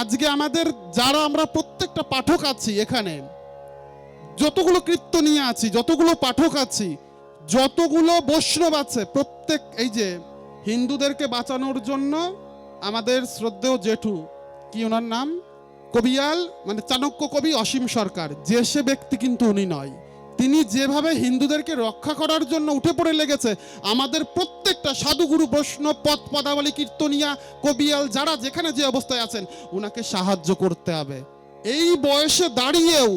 আজকে আমাদের যারা আমরা প্রত্যেকটা পাঠক আছি এখানে, যতগুলো কীর্তনীয় আছি, যতগুলো পাঠক আছি, যতগুলো বৈষ্ণব আছে, প্রত্যেক এই যে হিন্দুদেরকে বাঁচানোর জন্য আমাদের শ্রদ্ধেয় জেঠু, কি ওনার নাম, কবিয়াল মানে চাণক্য কবি অসীম সরকার, যে সে ব্যক্তি কিন্তু উনি নয়। তিনি যেভাবে হিন্দুদেরকে রক্ষা করার জন্য উঠে পড়ে লেগেছে, আমাদের প্রত্যেকটা সাধুগুরু বৈষ্ণব পথ পদাবলী কীর্তনিয়া কবিয়াল যারা যেখানে যে অবস্থায় আছেন, উনাকে সাহায্য করতে হবে। এই বয়সে দাঁড়িয়েও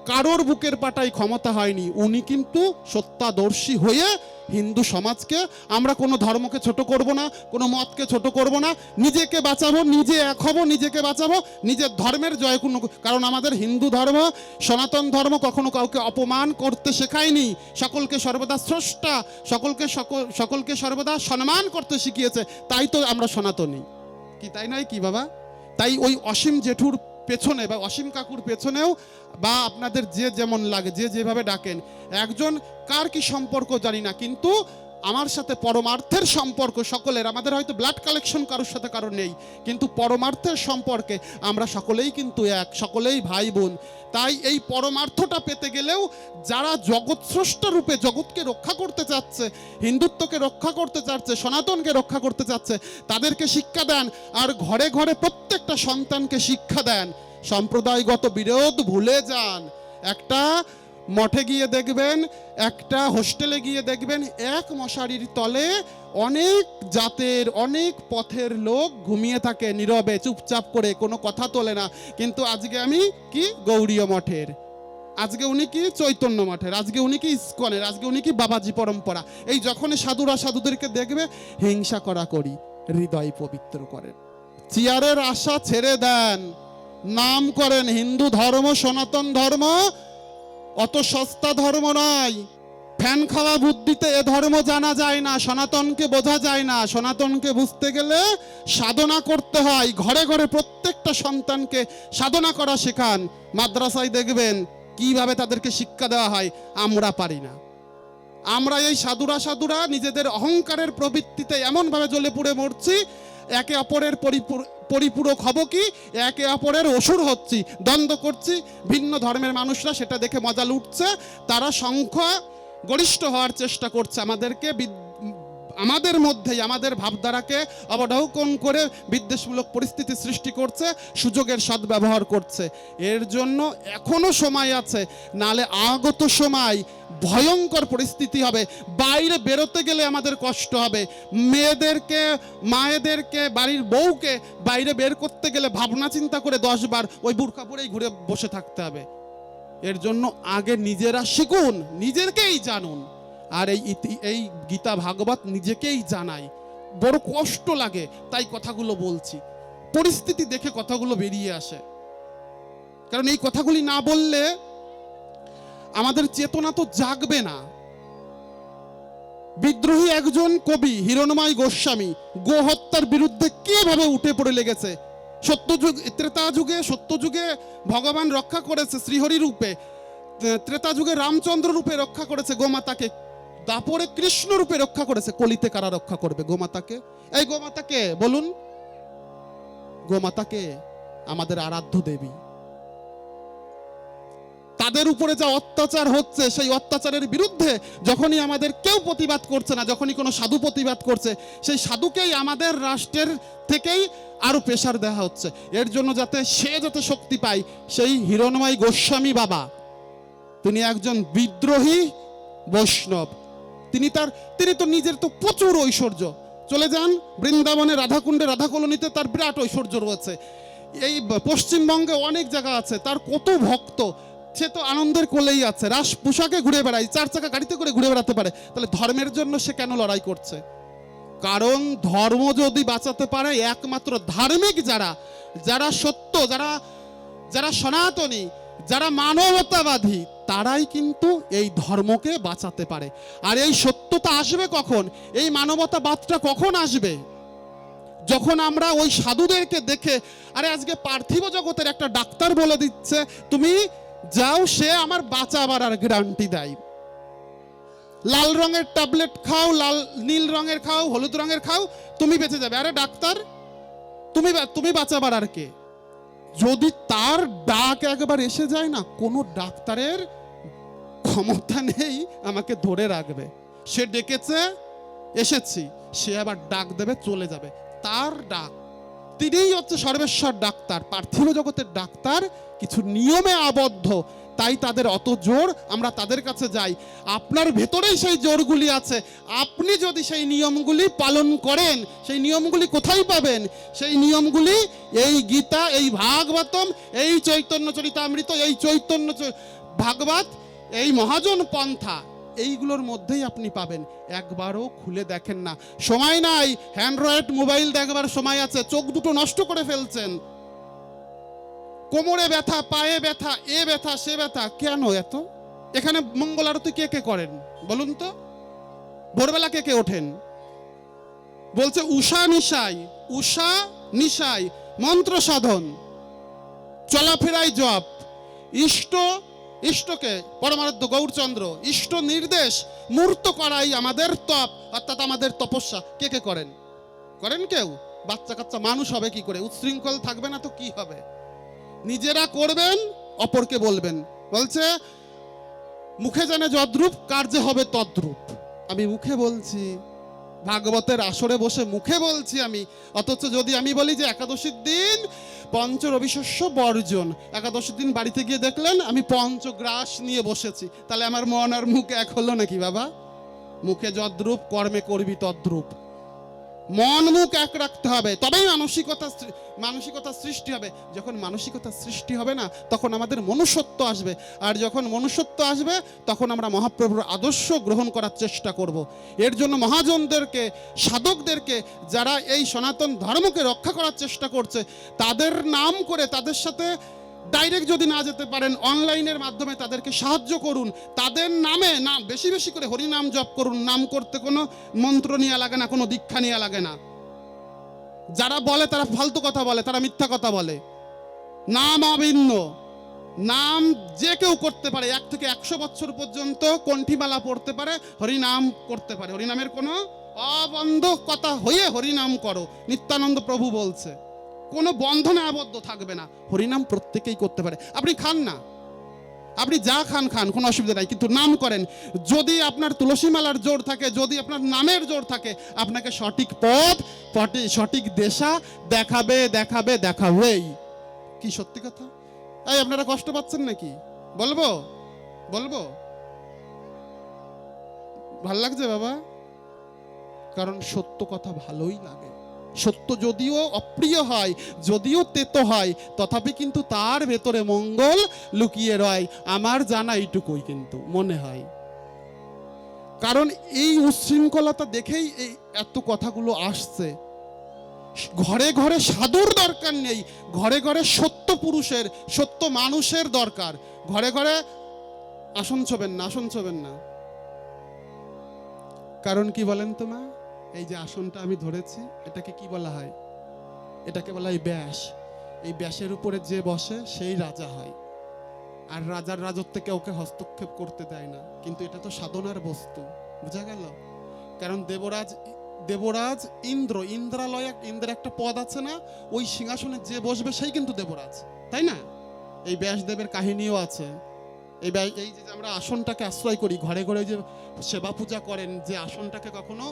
কারোর বুকের পাটায় ক্ষমতা হয়নি, উনি কিন্তু সত্যাদর্শী হয়ে হিন্দু সমাজকে, আমরা কোনো ধর্মকে ছোট করব না, কোনো মতকে ছোট করব না, নিজেকে বাঁচাবো, নিজে এক হব, নিজেকে বাঁচাবো, নিজের ধর্মের জয় কোনো, কারণ আমাদের হিন্দু ধর্ম সনাতন ধর্ম কখনো কাউকে অপমান করতে শেখায়নি, সকলকে সর্বদা স্রষ্টা, সকলকে সর্বদা সম্মান করতে শিখিয়েছে, তাই তো আমরা সনাতনী, কি তাই নয় কি বাবা? তাই ওই অসীম জেঠুর পেছনে বা অসীম কাকুর পেছনেও, বা আপনাদের যে যেমন লাগে, যে যেভাবে ডাকেন, একজন কার কি সম্পর্ক জানি না, কিন্তু আমার সাথে পরমার্থের সম্পর্ক সকলের, আমাদের হয়তো ব্লাড কালেকশন কারোর সাথে কারোর নেই, কিন্তু পরমার্থের সম্পর্কে আমরা সকলেই কিন্তু এক, সকলেই ভাই বোন। তাই এই পরমার্থটা পেতে গেলেও যারা জগৎস্রষ্টা রূপে জগৎকে রক্ষা করতে চাচ্ছে, হিন্দুত্বকে রক্ষা করতে চাচ্ছে, সনাতনকে রক্ষা করতে চাচ্ছে, তাদেরকে শিক্ষা দেন, আর ঘরে ঘরে প্রত্যেকটা সন্তানকে শিক্ষা দেন, সম্প্রদায়গত বিরোধ ভুলে যান। একটা মঠে গিয়ে দেখবেন, একটা হোস্টেলে গিয়ে দেখবেন, এক মশারির তলে অনেক জাতের অনেক পথের লোক ঘুমিয়ে থাকে নীরবে চুপচাপ করে, কোনো কথা তোলে না। কিন্তু আজকে আমি কি গৌড়ীয় মঠের, আজকে উনি কি চৈতন্য মঠের, আজকে উনি কি ইস্কনের, আজকে উনি কি বাবাজি পরম্পরা। এই যখন সাধুরা সাধুদেরকে দেখবে, হিংসা করা করি, হৃদয় পবিত্র করেন, চেয়ারের আশা ছেড়ে দেন, নাম করেন হিন্দু ধর্ম, সনাতন ধর্ম অত সস্তা ধর্ম নয়। ফ্যান খাওয়া বুদ্ধিতে এ ধর্ম জানা যায় না, সনাতনকে বোঝা যায় না। সনাতনকে বুঝতে গেলে সাধনা করতে হয়, ঘরে ঘরে প্রত্যেকটা সন্তানকে সাধনা করা শেখান। মাদ্রাসায় দেখবেন কিভাবে তাদেরকে শিক্ষা দেওয়া হয়, আমরা পারি না। আমরা এই সাধুরা নিজেদের অহংকারের প্রবৃত্তিতে এমনভাবে জ্বলে পুড়ে মরছি, একে অপরের পরিপূরক হব কি, একে অপরের অসুর হচ্ছি, দ্বন্দ্ব করছি। ভিন্ন ধর্মের মানুষরা সেটা দেখে মজা লুটছে, তারা সংখ্যা গরিষ্ঠ হওয়ার চেষ্টা করছে, আমাদের মধ্যেই আমাদের ভাবধারাকে অবডাউকন করে বিদ্বেষমূলক পরিস্থিতি সৃষ্টি করছে, সুযোগের সদ্ব্যবহার করছে। এর জন্য এখনো সময় আছে, নালে আগত সময় ভয়ঙ্কর পরিস্থিতি হবে। বাইরে বেরোতে গেলে আমাদের কষ্ট হবে, মেয়েদেরকে, মায়েদেরকে, বাড়ির বউকে বাইরে বের করতে গেলে ভাবনা চিন্তা করে 10 বার ওই বুরকা পরেই ঘুরে বসে থাকতে হবে। এর জন্য আগে নিজেরা শিখুন, নিজেকেই জানুন। আর এই গীতা ভাগবত নিজেকেই জানাই, বড় কষ্ট লাগে তাই কথাগুলো বলছি, পরিস্থিতি দেখে কথাগুলো বেরিয়ে আসে। কারণ এই কথাগুলি না বললে আমাদের চেতনা তো জাগবে না। বিদ্রোহী একজন কবি হিরণময় গোস্বামী গোহত্যার বিরুদ্ধে কিভাবে উঠে পড়ে লেগেছে। সত্যযুগে ভগবান রক্ষা করেছে শ্রীহরি রূপে, ত্রেতা যুগে রামচন্দ্র রূপে রক্ষা করেছে গোমাতাকে, দাপরে কৃষ্ণ রূপে রক্ষা করেছে, কলিতে কারা রক্ষা করবে গোমাতাকে? এই গোমাতাকে বলুন, গোমাতাকে আমাদের আরাধ্য দেবী। তাদের উপরে যা অত্যাচার হচ্ছে, সেই অত্যাচারের বিরুদ্ধে যখনই আমাদের কেউ প্রতিবাদ করছে না, যখনই কোনো সাধু প্রতিবাদ করছে, সেই সাধুকেই আমাদের রাষ্ট্রের থেকেই আরো প্রেসার দেওয়া হচ্ছে। এর জন্য যাতে শক্তি পায়, সেই হিরণময় গোস্বামী বাবা, তিনি একজন বিদ্রোহী বৈষ্ণব। তিনি তো নিজের তো প্রচুর ঐশ্বর্য, চলে যান বৃন্দাবনে রাধাকুণ্ডে, রাধা কলোনিতে তার বিরাট ঐশ্বর্য রয়েছে। এই পশ্চিমবঙ্গে অনেক জায়গা আছে, তার কত ভক্ত, সে তো আনন্দের কোলেই আছে, রাস পোশাকে ঘুরে বেড়ায়, 4 চাকা গাড়িতে করে ঘুরে বেড়াতে পারে। তাহলে ধর্মের জন্য সে কেন লড়াই করছে? কারণ ধর্ম যদি বাঁচাতে পারে, একমাত্র ধার্মিক যারা সত্য, যারা সনাতনী, যারা মানবতাবাদী, তারাই কিন্তু এই ধর্মকে বাঁচাতে পারে। আর এই সত্যতা আসবে কখন, এই মানবতাবাদটা কখন আসবে? যখন আমরা ওই সাধুদেরকে দেখে, আরে আজকে পার্থিব জগতের একটা ডাক্তার বলে দিচ্ছে তুমি যাও, সে আমার বাঁচাবার আর গ্যারান্টি দেয়। লাল রঙের ট্যাবলেট খাও, নীল রঙের খাও, হলুদ রঙের খাও, তুমি বেঁচে যাবে। আরে ডাক্তার, তুমি বাঁচাবার আর কে? যদি তার ডাক একবার এসে যায় না, কোনো ডাক্তারের ক্ষমতা নেই আমাকে ধরে রাখবে। সে ডেকেছে, এসেছি, সে আবার ডাক দেবে, চলে যাবে। তার ডাক, তিনিই হচ্ছে সর্বেশ্বর ডাক্তার, পার্থিব জগতের ডাক্তার, কিছু নিয়মে আবদ্ধ, তাই তাদের অত জোর, আমরা তাদের কাছে যাই। আপনার ভেতরেই সেই জোরগুলি আছে, আপনি যদি সেই নিয়মগুলি পালন করেন, সেই নিয়মগুলি কোথায় পাবেন? সেই নিয়মগুলি এই গীতা, এই ভাগবতম, এই চৈতন্য চরিতামৃত, এই চৈতন্য ভাগবত, এই মহাজন পন্থা, এইগুলোর মধ্যেই আপনি পাবেন। একবারও খুলে দেখেন না, সময় নাই। অ্যান্ড্রয়েড মোবাইল দেখবার সময় আছে, চোখ দুটো নষ্ট করে ফেলছেন। কোমরে ব্যথা, পায়ে ব্যথা, এ ব্যথা, সে ব্যথা, কেন এত? এখানে মঙ্গল আরতি কে কে করেন বলুন তো? ভোরবেলা কে কে ওঠেন? বলছে উষা নিশাই, উষা নিশাই মন্ত্র সাধন, চলাফেরাই জপ, ইষ্টকে পরমারাধ্য গৌরচন্দ্র, ইষ্ট নির্দেশ মূর্ত করাই আমাদের তপ, অর্থাৎ আমাদের তপস্যা। কে কে করেন? করেন কেউ? বাচ্চা কাচ্চা মানুষ হবে কি করে? উচ্ছৃঙ্খল থাকবে না তো কি হবে? নিজেরা করবেন, অপরকে বলবেন। বলছে মুখে জানে যদ্রূপ, কার্যে হবে তদ্রূপ। আমি মুখে বলছি, ভাগবতের আসরে বসে মুখে বলছি আমি, অথচ যদি আমি বলি যে একাদশীর দিন পঞ্চ রবিশস্য বর্জন, একাদশীর দিন বাড়িতে গিয়ে দেখলেন আমি পঞ্চগ্রাস নিয়ে বসেছি, তাহলে আমার মন আর মুখ এক হলো নাকি বাবা? মুখে যদ্রূপ, কর্মে করবি তদ্রূপ। মন মুখ এক রাখতে হবে, তবেই মানসিকতা সৃষ্টি হবে। যখন মানসিকতা সৃষ্টি হবে না, তখন আমাদের মনুষ্যত্ব আসবে, আর যখন মনুষ্যত্ব আসবে তখন আমরা মহাপ্রভুর আদর্শ গ্রহণ করার চেষ্টা করব। এর জন্য মহাজনদেরকে, সাধকদেরকে, যারা এই সনাতন ধর্মকে রক্ষা করার চেষ্টা করছে, তাদের নাম করে, তাদের সাথে ডাইরেক্ট যদি না যেতে পারেন, অনলাইনের মাধ্যমে তাদেরকে সাহায্য করুন। তাদের নামে নাম বেশি বেশি করে হরিনাম জপ করুন। নাম করতে কোনো মন্ত্র নেওয়া লাগে না, কোনো দীক্ষা নেওয়া লাগে না। যারা বলে তারা ফালতু কথা বলে, তারা মিথ্যা কথা বলে। নাম অভিন্ন, নাম যে কেউ করতে পারে, 1 থেকে 100 বছর পর্যন্ত কণ্ঠীমালা পড়তে পারে, হরিনাম করতে পারে। হরিনামের কোনো অবন্ধ কথা হয়ে হরিনাম করো, নিত্যানন্দ প্রভু বলছে। কোনো বন্ধনে আবদ্ধ থাকবে না, হরিনাম প্রত্যেকেই করতে পারে। আপনি খান না, আপনি যা খান খান, কোনো অসুবিধা নাই, কিন্তু নাম করেন। যদি আপনার তুলসী মালার জোর থাকে, যদি আপনার নামের জোর থাকে, আপনাকে সঠিক পথ, সঠিক দিশা দেখাবেই। কি সত্যি কথা? এই আপনারা কষ্ট পাচ্ছেন নাকি? বলবো ভাল লাগছে বাবা? কারণ সত্য কথা ভালোই লাগে। সত্য যদিও অপ্রিয় হয়, যদিও তেতো হয়, তথাপি কিন্তু তার ভেতরে মঙ্গল লুকিয়ে রয়। আমার জানা এইটুকুই কিন্তু মনে হয়। কারণ এই উচ্ছৃঙ্খলতা দেখেই এই এত কথাগুলো আসছে। ঘরে ঘরে সাধুর দরকার নেই, ঘরে ঘরে সত্য পুরুষের, সত্য মানুষের দরকার। ঘরে ঘরে আসন ছোবেন না। কারণ কি বলেন তো মা? এই যে আসনটা আমি ধরেছি, এটাকে কি বলা হয়? এটাকে বলা হয় ব্যাস। এই ব্যাসের উপরে যে বসে সেই রাজা হয়, আর রাজার রাজত্বে কাউকে হস্তক্ষেপ করতে দেয় না। কিন্তু এটা তো সাধনার বস্তু, বোঝা গেল? কারণ দেবরাজ ইন্দ্রালয়, ইন্দ্রের একটা পদ আছে না, ওই সিংহাসনে যে বসবে সেই কিন্তু দেবরাজ, তাই না? এই ব্যাসদেবের কাহিনীও আছে। এই যে আমরা আসনটাকে আশ্রয় করি, ঘরে ঘরে যে সেবা পূজা করেন, যে আসনটাকে কখনো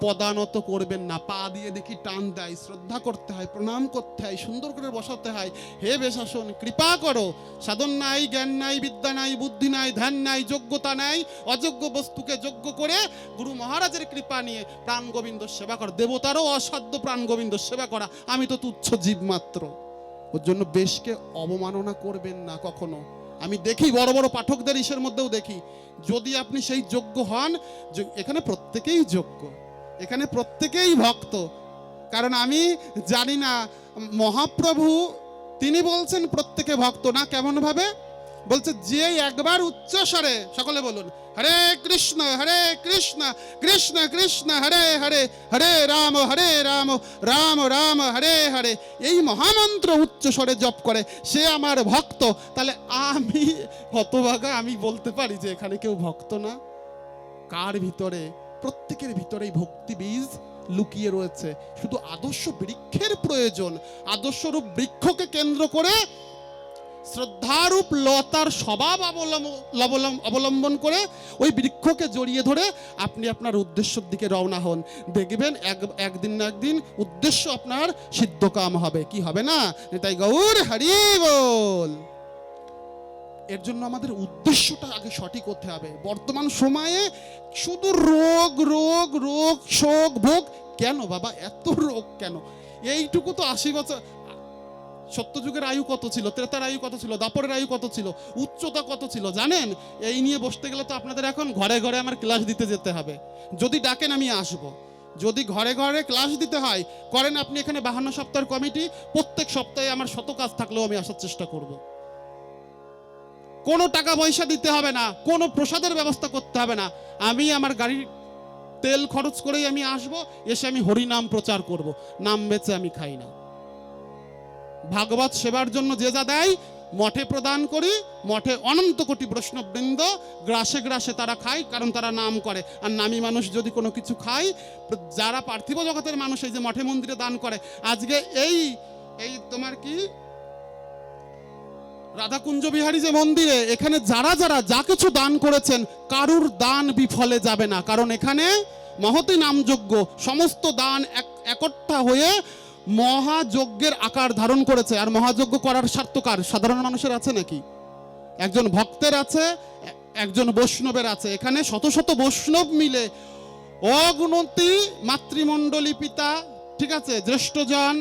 পদানত করবেন না। পা দিয়ে দেখি টান দেয়, শ্রদ্ধা করতে হয়, প্রণাম করতে হয়, সুন্দর করে বসাতে হয়। হে বেশাসন, কৃপা করো। সাধন নাই, জ্ঞান নাই, বিদ্যা নাই, বুদ্ধি নাই, ধ্যান নাই, যোগ্যতা নাই, অযোগ্য বস্তুকে যোগ্য করে গুরু মহারাজের কৃপা নিয়ে প্রাণ গোবিন্দ সেবা কর। দেবতারও অসাধ্য প্রাণ গোবিন্দ সেবা করা, আমি তো তুচ্ছ জীব মাত্র। ওর জন্য বেশকে অবমাননা করবেন না কখনো। আমি দেখি বড় বড় পাঠকদের ইসের মধ্যেও দেখি, যদি আপনি সেই যোগ্য হন, এখানে প্রত্যেকেই যোগ্য, এখানে প্রত্যেকেই ভক্ত। কারণ আমি জানি না, মহাপ্রভু তিনি বলছেন প্রত্যেকে ভক্ত না। কেমন ভাবে বলছে? যে একবার উচ্চ স্বরে, সকলে বলুন, হরে কৃষ্ণ কৃষ্ণ কৃষ্ণ হরে হরে, হরে রাম রাম রাম হরে হরে, এই মহামন্ত্র উচ্চ স্বরে জপ করে, সে আমার ভক্ত। তাহলে আমি হতভাগা, আমি বলতে পারি যে এখানে কেউ ভক্ত না? কার ভিতরে? প্রত্যেকের ভিতরেই ভক্তি বীজ লুকিয়ে রয়েছে। শুধু আদর্শ বৃক্ষের প্রয়োজন। আদর্শরূপ বৃক্ষকে কেন্দ্র করে শ্রদ্ধারূপ লতার স্বভাব অবলম্বন করে ওই বৃক্ষকে জড়িয়ে ধরে আপনি আপনার উদ্দেশ্যের দিকে রওনা হন। দেখবেন একদিন না একদিন উদ্দেশ্য আপনার সিদ্ধকাম হবে। কি হবে না? তাই গৌর হরি বল। এর জন্য আমাদের উদ্দেশ্যটা আগে সঠিক হতে হবে। বর্তমান সময়ে শুধু রোগ রোগ রোগ, শোক ভোগ। কেন বাবা এত রোগ কেন? এইটুকু তো 80 বছর। সত্যযুগের আয়ু কত ছিল, ত্রেতার আয়ু কত ছিল, দাপরের আয়ু কত ছিল, উচ্চতা কত ছিল জানেন? এই নিয়ে বসতে গেলে তো আপনাদের এখন ঘরে ঘরে আমার ক্লাস দিতে যেতে হবে। যদি ডাকেন আমি আসব। যদি ঘরে ঘরে ক্লাস দিতে হয় করেন আপনি। এখানে 52 সপ্তাহের কমিটি, প্রত্যেক সপ্তাহে আমার শত কাজ থাকলেও আমি আসার চেষ্টা করব। কোনো টাকা পয়সা দিতে হবে না, কোনো প্রসাদের ব্যবস্থা করতে হবে না। আমি আমার গাড়ির তেল খরচ করেই আমি আসব, এসে আমি হরিনাম প্রচার করব। নাম বেচে আমি খাই না। ভাগবত সেবার জন্য যে যা দেয় মঠে প্রদান করি। মঠে অনন্ত কোটি বৈষ্ণববৃন্দ গ্রাসে গ্রাসে তারা খায়, কারণ তারা নাম করে। আর নামী মানুষ যদি কোনো কিছু খায়, যারা পার্থিব জগতের মানুষ এই যে মঠে মন্দিরে দান করে, আজকে এই তোমার কি রাধাকুঞ্জ বিহারী যে মন্দিরে, এখানে যারা যারা যা কিছু দান করেছেন কারুর দান বিফলে যাবে না। কারণ এখানে মহতী নামযজ্ঞ, সমস্ত দান একট্ঠা হয়ে মহাযজ্ঞের আকার ধারণ করেছে। আর মহাযজ্ঞ করার স্বার্থকার সাধারণ মানুষের আছে নাকি? একজন ভক্তের আছে, একজন বৈষ্ণবের আছে। এখানে শত শত বৈষ্ণব মিলে অগুণতি মাতৃমণ্ডলী পিতা, ঠিক আছে, জ্যেষ্ঠজন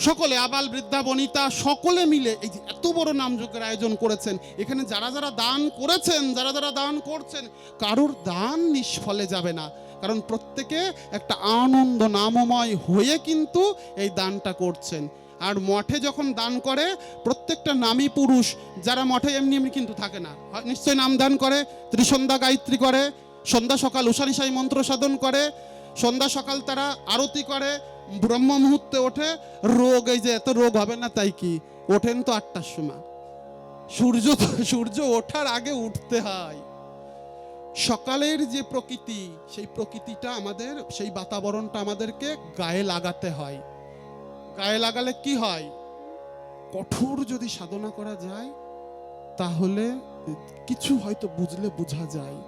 সকলে, আবাল বৃদ্ধা বনিতা সকলে মিলে এই যে এত বড় নামযজ্ঞের আয়োজন করেছেন। এখানে যারা যারা দান করেছেন, যারা যারা দান করছেন, কারুর দান নিষ্ফলে যাবে না। কারণ প্রত্যেকে একটা আনন্দ নামময় হয়ে কিন্তু এই দানটা করছেন। আর মঠে যখন দান করে প্রত্যেকটা নামী পুরুষ, যারা মঠে এমনি এমনি কিন্তু থাকে না, নিশ্চয় নাম দান করে, ত্রিসন্ধ্যা গায়ত্রী করে, সন্ধ্যা সকাল উষানিশাই মন্ত্র সাধন করে, সন্ধ্যা সকাল তারা আরতি করে, ব্রহ্ম মুহূর্তে ওঠে। রোগ, এই যে এত রোগ হবে না তাই কি? ওঠেন তো 8টার সময়। সূর্য ওঠার আগে উঠতে হয়। সকালের যে প্রকৃতি, সেই প্রকৃতিটা আমাদের, সেই বাতাবরণটা আমাদেরকে গায়ে লাগাতে হয়। গায়ে লাগালে কি হয়? কঠোর যদি সাধনা করা যায় তাহলে কিছু হয়তো বুঝলে বোঝা যায়।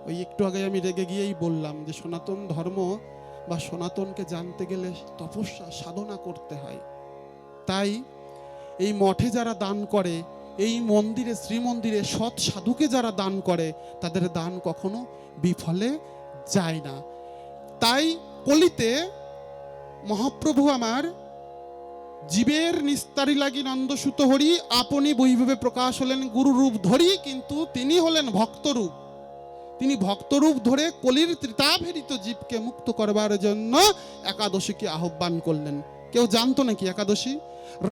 ওই একটু আগে আমি রেগে গিয়েই বললাম যে সনাতন ধর্ম বা সনাতনকে জানতে গেলে তপস্যা সাধনা করতে হয়। তাই এই মঠে যারা দান করে, এই মন্দিরে শ্রীমন্দিরে সৎ সাধুকে যারা দান করে, তাদের দান কখনো বিফলে যায় না। তাই কলিতে মহাপ্রভু আমার জীবের নিস্তারি লাগি নন্দসুত হরি, আপনি বৈভবে প্রকাশ হলেন গুরু রূপ ধরি। কিন্তু তিনি হলেন ভক্তরূপ। তিনি ভক্তরূপ ধরে কলির ত্রিতাভেরিত জীবকে মুক্ত করবার জন্য একাদশীকে আহ্বান করলেন। কেউ জানতো নাকি একাদশী?